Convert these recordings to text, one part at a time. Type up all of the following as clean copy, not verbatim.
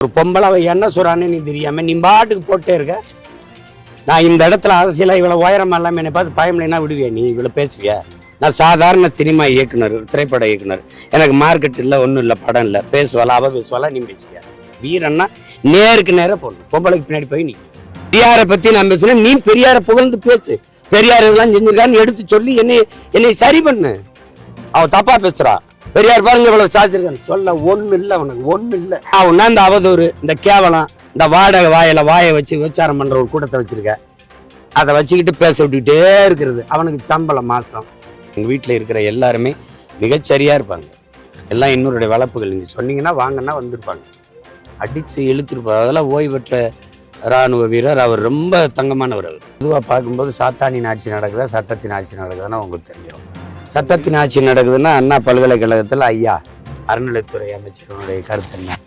ஒரு பொம்பளை என்ன சொல்றான்னு நீ தெரியாம நீ பாட்டுக்கு போட்டே இருக்க. நான் இந்த இடத்துல அரசியல இவ்வளவு உயரம் இல்லாம என்னை பார்த்து பயமில்லைன்னா விடுவியா? நீ இவ்வளவு பேசுவியா? நான் சாதாரண சினிமா இயக்குனர், திரைப்பட இயக்குனர். எனக்கு மார்க்கெட் இல்லை, ஒன்றும் இல்லை, படம் இல்லை. பேசுவாளா அவ பேசுவாளா, நீ பேசுவியா? வீரன்னா நேருக்கு நேர போடணும். பொம்பளைக்கு பின்னாடி போய் நீ பெரியாரை பத்தி நான் பேசுறேன், நீ பெரியாரை புகழ்ந்து பேசு. பெரியார் இதெல்லாம் செஞ்சிருக்கான்னு எடுத்து சொல்லி என்னை சரி பண்ணு. அவ தப்பா பேசுறா. பெரியார் பாருங்க இவ்வளவு சாதிச்சிருக்கான்னு சொல்ல ஒண்ணு இல்லை, அவனுக்கு ஒண்ணு இல்லை. அவனா இந்த அவதூறு, இந்த கேவலம், இந்த வாடகை வாயை வச்சு விசாரம் பண்ற ஒரு கூட்டத்தை வச்சிருக்க. அதை வச்சுக்கிட்டு பேச விட்டுக்கிட்டே இருக்கிறது. அவனுக்கு சம்பளம் மாசம். எங்க வீட்டில் இருக்கிற எல்லாருமே மிகச்சரியா இருப்பாங்க. எல்லாம் இன்னொருடைய வளர்ப்புகள். நீங்க சொன்னீங்கன்னா வாங்கன்னா வந்திருப்பாங்க. அடிச்சு இழுத்துருப்பாங்க. அதெல்லாம் ஓய்வு பெற்ற இராணுவ வீரர். அவர் ரொம்ப தங்கமானவர். அவர் பொதுவாக பார்க்கும்போது சாத்தானின் ஆட்சி நடக்குதா சட்டத்தின் ஆட்சி நடக்குதுன்னா உங்களுக்கு தெரியும். சட்டத்தின் ஆட்சி நடக்குதுன்னா அண்ணா பல்கலைக்கழகத்தில் ஐயா அறநிலைத்துறை அமைச்சருடைய கருத்து என்ன?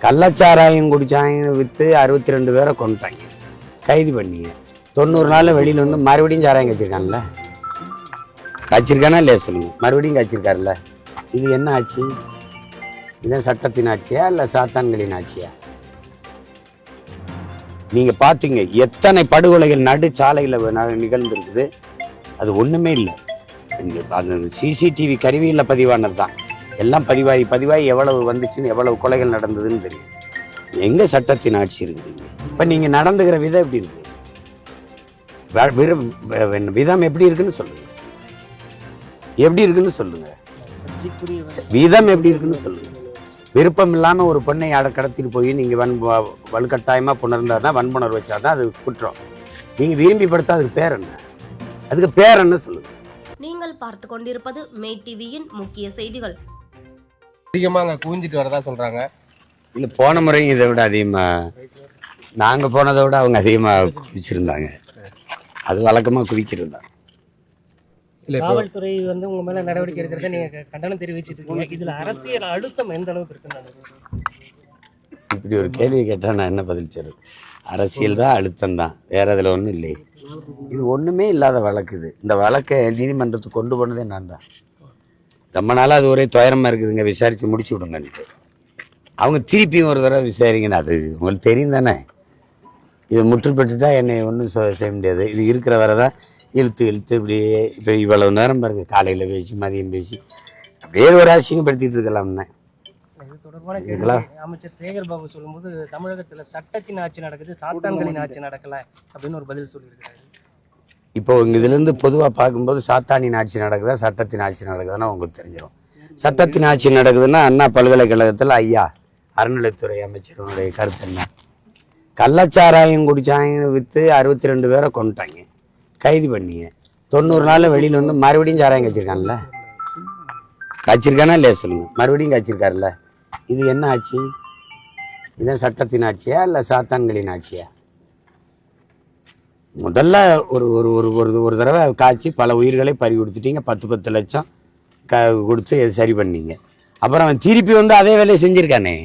கள்ளச்சாராயம் குடிச்சாங்க, விற்று 62 பேரை கொண்டுட்டாங்க, கைது பண்ணிங்க. 90 நாளில் வெளியில் வந்து மறுபடியும் சாராயம் காய்ச்சிருக்கான்ல. காய்ச்சிருக்கானா இல்லையா சொல்லுங்க? மறுபடியும் காய்ச்சிருக்காருல்ல. இது என்ன ஆட்சி? இதுதான் சட்டத்தின் ஆட்சியா இல்லை சாத்தான்களின் ஆட்சியா? நீங்கள் பார்த்தீங்க எத்தனை படுகொலைகள் நடு சாலையில் நிகழ்ந்துருக்குது. அது ஒன்றுமே இல்லை. அந்த சிசிடிவி கருவியில் பதிவானது தான். எல்லாம் பதிவாகி எவ்வளவு வந்துச்சுன்னு, எவ்வளவு கொலைகள் நடந்ததுன்னு தெரியும். எங்கே சட்டத்தின் ஆட்சி இருக்குதுங்க? இப்போ நீங்கள் நடந்துக்கிற விதம் எப்படி இருக்குது? விதம் எப்படி இருக்குன்னு சொல்லுங்க. எப்படி இருக்குன்னு சொல்லுங்க. விதம் எப்படி இருக்குன்னு சொல்லுங்க. விருப்பம் இல்லாமல் ஒரு பெண்ணை கடத்திட்டு போய் நீங்கள் வலுக்கட்டாயமாக புணர்ந்தாருன்னா, வன்புணர்வு வச்சாதான் அது குற்றம். நீங்கள் விரும்பி படுத்தா அதுக்கு பேர் என்ன? அதுக்கு பேர் என்ன சொல்லுங்க. நீங்கள் பார்த்து கொண்டிருப்பது மெய் டிவியின் முக்கிய செய்திகள். அதிகமாக குவிஞ்சிட்டு வரதா சொல்றாங்க. இல்லை, போன முறையும் இதை விட அதிகமாக, நாங்கள் போனதை விட அவங்க அதிகமாக குவிச்சிருந்தாங்க. அது வழக்கமாக குவிக்கிறது தான். காவல்துறை வந்து உங்க மேல நடவடிக்கை எடுக்கிறத நீங்க கண்டனம் தெரிவிச்சிட்டு இருக்கீங்க. இதுல அரசியல் அழுத்தம் எந்த அளவுக்கு இருக்குன்னு இப்படி ஒரு கேள்வி கேட்டால் நான் என்ன பதில் சொல்றது? அரசியல் தான், அழுத்தம் தான், வேற அதில் ஒன்றும் இல்லை. இது ஒன்றுமே இல்லாத வழக்கு. இது இந்த வழக்கை நீதிமன்றத்துக்கு கொண்டு போனதே நான் தான். ரொம்ப நாளாக அது ஒரே துயரமாக இருக்குதுங்க, விசாரித்து முடிச்சு விடுங்கன்ட்டு. அவங்க திருப்பியும் ஒரு தடவை விசாரிங்கன்னு, அது உங்களுக்கு தெரியும் தானே. இது முற்றுப்பட்டுட்டா என்னை ஒன்றும் செய்ய முடியாது. இது இருக்கிற வரை தான் இழுத்து இப்படியே. இப்போ இவ்வளவு நேரம் பாருங்க, காலையில் பேசி மதியம் பேசி அப்படியே ஒரு அசிங்கப்படுத்திட்டு இருக்கலாம்னு. இது தொடர்பான கேள்வி அமைச்சர் சேகர் பாபு சொல்லும்போது, தமிழகத்தில் சட்டத்தின் ஆட்சி நடக்குது, சாத்தான்களின் ஆட்சி நடக்கல அப்படின்னு ஒரு பதில் சொல்லியிருக்காரு. இப்போ இதுலேருந்து பொதுவாக பார்க்கும்போது சாத்தானின் ஆட்சி நடக்குதா சட்டத்தின் ஆட்சி நடக்குதுன்னா உங்களுக்கு தெரிஞ்சிடும். சட்டத்தின் ஆட்சி நடக்குதுன்னா அண்ணா பல்கலைக்கழகத்தில் ஐயா அறநிலைத்துறை அமைச்சருடைய கருத்து என்ன? கள்ளச்சாராயம் குடிச்சாங்க, விற்று 62 பேரை கொண்டுட்டாங்க, கைது பண்ணிங்க. 90 நாளில் வெளியில் வந்து மறுபடியும் சாராயம் காய்ச்சிருக்கான்ல. காய்ச்சிருக்கானா இல்லையா சொல்லுங்க? மறுபடியும் காய்ச்சிருக்காருல்ல. இது என்ன ஆட்சி? இதுதான் சட்டத்தின் ஆட்சியா இல்லை சாத்தான்களின் ஆட்சியா? முதல்ல ஒரு ஒரு ஒரு ஒரு தடவை காய்ச்சி பல உயிர்களை பறி கொடுத்துட்டீங்க. 10 லட்சம் கொடுத்து சரி பண்ணீங்க. அப்புறம் அவன் திருப்பி வந்து அதே வேலையை செஞ்சிருக்கானே,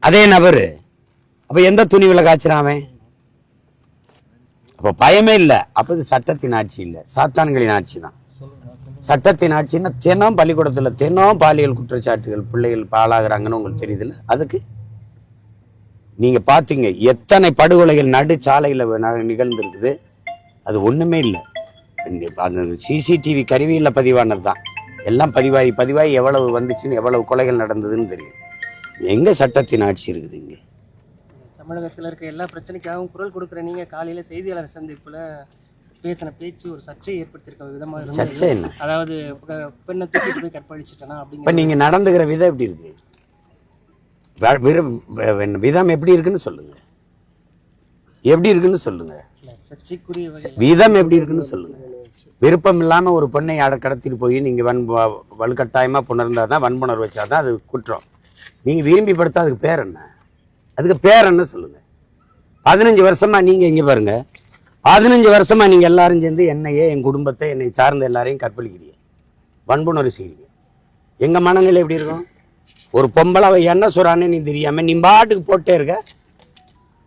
அதே நபர். அப்போ எந்த துணிவில் காய்ச்சிராமே? அப்போ பயமே இல்லை. அப்போ இது சட்டத்தின் ஆட்சி இல்லை, சாத்தான்களின் ஆட்சி தான். சட்டத்தின் ஆட்சின்னா தினம் பள்ளிக்கூடத்தில் தினம் பாலியல் குற்றச்சாட்டுகள், பிள்ளைகள் பாழாகிறாங்கன்னு உங்களுக்கு தெரியுதுல்ல. அதுக்கு நீங்கள் பார்த்தீங்க எத்தனை படுகொலைகள் நடு சாலையில் நிகழ்ந்துருக்குது. அது ஒன்றுமே இல்லை. அந்த சிசிடிவி கருவியில் பதிவானது தான். எல்லாம் பதிவாகி எவ்வளவு வந்துச்சுன்னு, எவ்வளவு கொலைகள் நடந்ததுன்னு தெரியும். எங்கே சட்டத்தின் ஆட்சி இருக்குது இங்கே? தமிழகத்தில் இருக்க எல்லா பிரச்சனைக்காகவும் குரல் கொடுக்குற நீங்கள் காலையில் செய்தியாளர் சந்திப்பில் பேசின பேச்சு ஒரு சர்ச்சையை ஏற்படுத்தியிருக்க விதமாக சர்ச்சை என்ன? அதாவது பெண்ணை தூக்கிட்டு போய் கற்பழிச்சிட்டனா அப்படிங்க. இப்போ நீங்கள் நடந்துக்கிற விதம் எப்படி இருக்கு? விதம் எப்படி இருக்குன்னு சொல்லுங்க. எப்படி இருக்குன்னு சொல்லுங்க. சர்ச்சைக்குரிய விதம் எப்படி இருக்குன்னு சொல்லுங்க. விருப்பம் இல்லாமல் ஒரு பெண்ணை கடத்திட்டு போய் நீங்கள் வலுக்கட்டாயமாக புணர்ந்தாதான், வன்புணர்வு வச்சாதான் அது குற்றம். நீங்கள் விரும்பி படுத்தா அதுக்கு பேர் என்ன? அதுக்கு பேர் என்ன சொல்லுங்க. 15 வருஷமா நீங்கள் இங்கே பாருங்க, 15 வருஷமா நீங்கள் எல்லாரும் சேர்ந்து என்னையே, என் குடும்பத்தை, என்னை சார்ந்த எல்லாரையும் கற்பழிக்கிறீங்க, வன்புணர்வு செய்கிறீங்க. எங்கள் மனநிலை எப்படி இருக்கும்? ஒரு பொம்பளை என்ன சொல்றான்னு நீ தெரியாம நீ பாட்டுக்கு போட்டே இருக்க.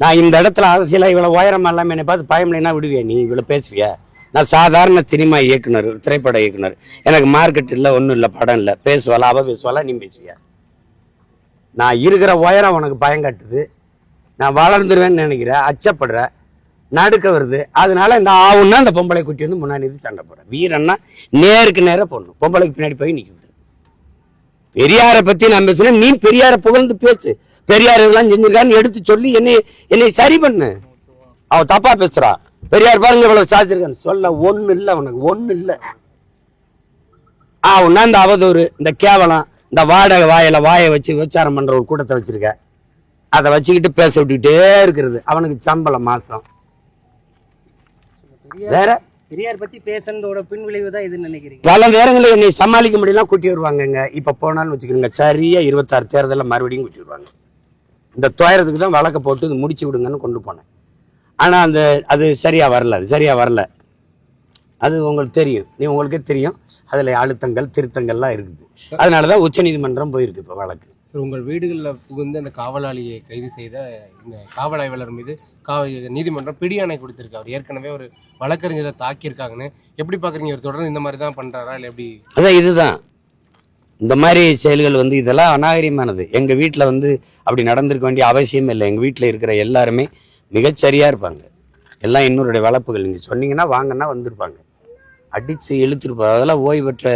நான் இந்த இடத்துல அரசியல இவ்வளவு உயரம் இல்லாம என்னை பார்த்து பயமில்லைன்னா விடுவியா? நீ இவ்வளவு பேசுவியா? நான் சாதாரண சினிமா இயக்குனர், திரைப்பட இயக்குனர். எனக்கு மார்க்கெட் இல்லை, ஒன்றும் இல்லை, படம் இல்லை. பேசுவாளா அவ பேசுவாளா, நீ பேசுவியா? நான் இருக்கிற உயரம் உனக்கு பயங்காட்டுது, நான் வளர்ந்துருவேன்னு நினைக்கிற, அச்சப்படுற, நடுக்க வருது. அதனால இந்த ஆவுன்னா அந்த பொம்பளை குட்டி வந்து முன்னாடி நிறுத்தி சண்டை போடுறேன். வீரன்னா நேருக்கு நேராக போடணும், பொம்பளைக்கு பின்னாடி போய் நிற்க விடுது. பெரியாரை பற்றி நான் பேசுனேன், நீ பெரியாரை புகழ்ந்து பேசு, பெரியார் இதெல்லாம் செஞ்சிருக்கான்னு எடுத்து சொல்லி என்னை சரி பண்ணு. அவ தப்பா பேசுறா, பெரியார் பாருங்க இவ்வளவு சாதிச்சிருக்கான்னு சொல்ல ஒண்ணு இல்லை, உனக்கு ஒண்ணு இல்லை. ஆவுன்னா இந்த அவதூறு, இந்த கேவலம், இந்த வாடகை வாயை வச்சு விபச்சாரம் பண்ற ஒரு கூட்டத்தை வச்சிருக்க, அதை வச்சுக்கிட்டு பேச விட்டுக்கிட்டே இருக்கிறது. அவனுக்கு சம்பளம் மாசம். வேற பெரியார் பத்தி பேசுறதோட பின் விளைவு தான் இதுன்னு நினைக்கிறீங்க? பல நேரங்களில் என்னை சமாளிக்க முடியலாம் கூட்டி வருவாங்கங்க. இப்ப போனாலும் வச்சுக்கோங்க, சரியா 26 தேர்தலில் மறுபடியும் கூட்டி வருவாங்க. இந்த துயரத்துக்கு தான் வழக்க போட்டு இது முடிச்சு விடுங்கன்னு கொண்டு போனேன். ஆனா அது சரியா வரல. அது உங்களுக்கு தெரியும், உங்களுக்கே தெரியும், அதுல அழுத்தங்கள் திருத்தங்கள்லாம் இருக்குது. அதனாலதான் உச்சநீதிமன்றம் போயிருக்கு இப்ப வழக்கு. சார், உங்கள் வீடுகளில் புகுந்து அந்த காவலாளியை கைது செய்த இந்த காவல் ஆய்வாளர் மீது நீதிமன்றம் பிடியாணை கொடுத்திருக்கு. அவர் ஏற்கனவே ஒரு வழக்கறிஞரை தாக்கியிருக்காங்கன்னு எப்படி பாக்குறீங்க? இவர் தொடர்ந்து இந்த மாதிரி தான் பண்றாரா இல்லை எப்படி? அதான் இதுதான் இந்த மாதிரி செயல்கள் வந்து இதெல்லாம் அநாகரிகமானது. எங்க வீட்டில் வந்து அப்படி நடந்திருக்க வேண்டிய அவசியம் இல்லை. எங்க வீட்டில் இருக்கிற எல்லாருமே மிகச்சரியா இருப்பாங்க. எல்லாம் இன்னொருடைய வளர்ப்புகள். நீங்க சொன்னீங்கன்னா வாங்கன்னா வந்திருப்பாங்க, அடிச்சு இழுத்துருப்பார். அதெல்லாம் ஓய்வு பெற்ற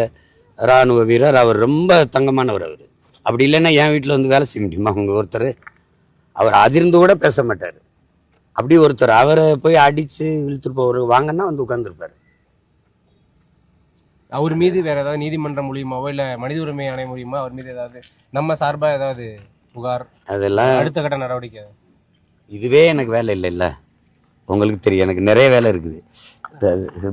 இராணுவ வீரர், அவர் ரொம்ப தங்கமானவர். அவர் அப்படி இல்லைன்னா என் வீட்டில் வந்து வேலை செய்ய முடியுமா? அவங்க ஒருத்தர் அவர் அதிர்ந்து கூட பேச மாட்டார். அப்படி ஒருத்தர் அவரை போய் அடிச்சு இழுத்துருப்பவர் வாங்கன்னா வந்து உட்கார்ந்துருப்பாரு. அவர் மீது வேற ஏதாவது நீதிமன்றம் மூலியமாவோ இல்லை மனித உரிமை ஆணையம் மூலியமா அவர் மீது ஏதாவது நம்ம சார்பாக ஏதாவது புகார், அதெல்லாம் அடுத்த கட்ட நடவடிக்கை? இதுவே எனக்கு வேலை இல்லை. உங்களுக்கு தெரியும், எனக்கு நிறைய வேலை இருக்குது.